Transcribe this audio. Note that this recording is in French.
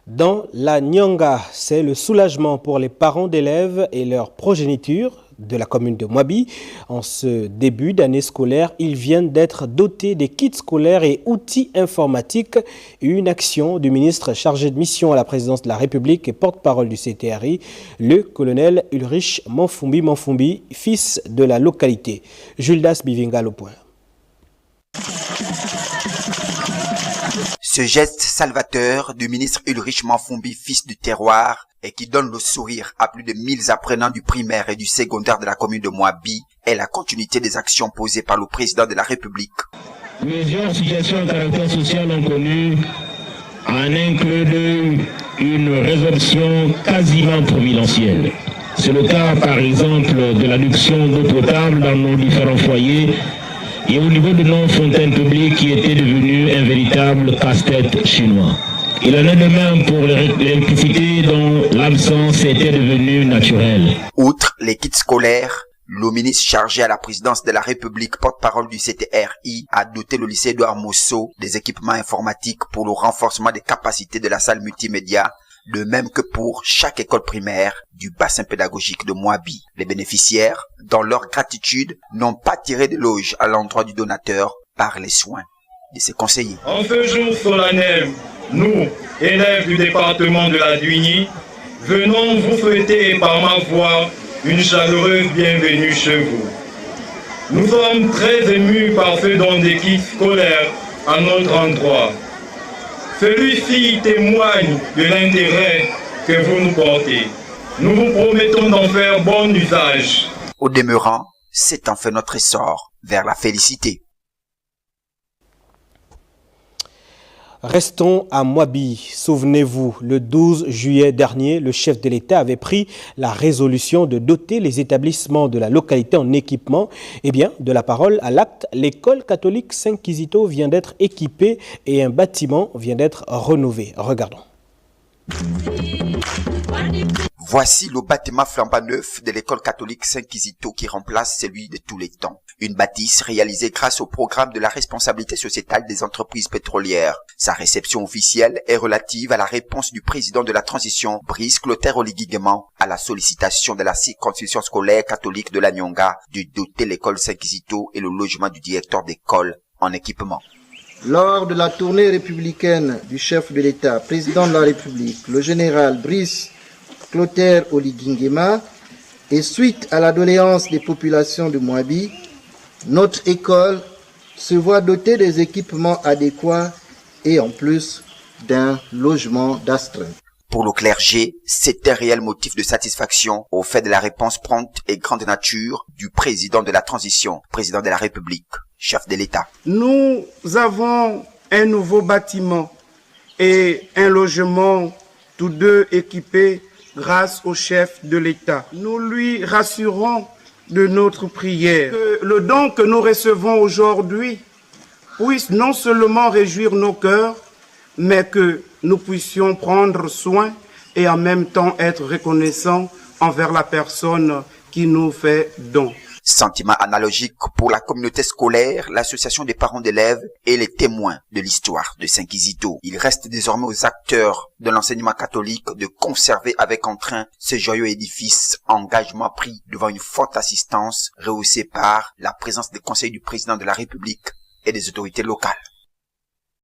Dans la Nyanga, c'est le soulagement pour les parents d'élèves et leur progéniture de la commune de Mwabi. En ce début d'année scolaire, ils viennent d'être dotés des kits scolaires et outils informatiques. Une action du ministre chargé de mission à la présidence de la République et porte-parole du CTRI, le colonel Ulrich Manfumbi, fils de la localité. Juldas Bivinga le point. Ce geste salvateur du ministre Ulrich Manfumbi, fils du terroir, et qui donne le sourire à plus de 1000 apprenants du primaire et du secondaire de la commune de Mwabi, est la continuité des actions posées par le président de la République. Plusieurs situations de caractère social ont connu, en un clin d'œil, une résolution quasiment providentielle. C'est le cas, par exemple, de l'adduction d'eau potable dans nos différents foyers, et au niveau de nos fontaines publiques qui étaient devenues un véritable casse-tête chinois. Il en est de même pour l'électricité dont l'absence était devenue naturelle. Outre les kits scolaires, le ministre chargé à la présidence de la République, porte-parole du CTRI, a doté le lycée Edouard Mosso des équipements informatiques pour le renforcement des capacités de la salle multimédia, de même que pour chaque école primaire du bassin pédagogique de Mwabi. Les bénéficiaires, dans leur gratitude, n'ont pas tiré d'éloge à l'endroit du donateur par les soins de ses conseillers. En ce jour solennel, nous, élèves du département de la Duigny, venons vous souhaiter par ma voix une chaleureuse bienvenue chez vous. Nous sommes très émus par ce don des kits scolaires à notre endroit. Celui-ci témoigne de l'intérêt que vous nous portez. Nous vous promettons d'en faire bon usage. Au demeurant, c'est en fait notre essor vers la félicité. Restons à Mwabi. Souvenez-vous, le 12 juillet dernier, le chef de l'État avait pris la résolution de doter les établissements de la localité en équipement. Eh bien, de la parole à l'acte, l'école catholique Saint-Kizito vient d'être équipée et un bâtiment vient d'être rénové. Regardons. Voici le bâtiment flambant neuf de l'école catholique Saint-Kizito qui remplace celui de tous les temps. Une bâtisse réalisée grâce au programme de la responsabilité sociétale des entreprises pétrolières. Sa réception officielle est relative à la réponse du président de la transition, Brice Clotaire Oligui-Nguema, à la sollicitation de la circonscription scolaire catholique de la Nyanga de doter l'école Saint-Kizito et le logement du directeur d'école en équipement. Lors de la tournée républicaine du chef de l'État, président de la République, le général Brice Clotaire Oligui-Nguema, et suite à la doléance des populations de Mwabi, notre école se voit dotée des équipements adéquats et en plus d'un logement d'astreinte. Pour le clergé, c'est un réel motif de satisfaction au fait de la réponse prompte et grande nature du président de la transition, président de la République, chef de l'État. Nous avons un nouveau bâtiment et un logement, tous deux équipés grâce au chef de l'État. Nous lui rassurons de notre prière que le don que nous recevons aujourd'hui puisse non seulement réjouir nos cœurs, mais que nous puissions prendre soin et en même temps être reconnaissants envers la personne qui nous fait don. Sentiment analogique pour la communauté scolaire, l'association des parents d'élèves et les témoins de l'histoire de Saint-Kizito. Il reste désormais aux acteurs de l'enseignement catholique de conserver avec entrain ce joyeux édifice, engagement pris devant une forte assistance rehaussée par la présence des conseils du président de la République et des autorités locales.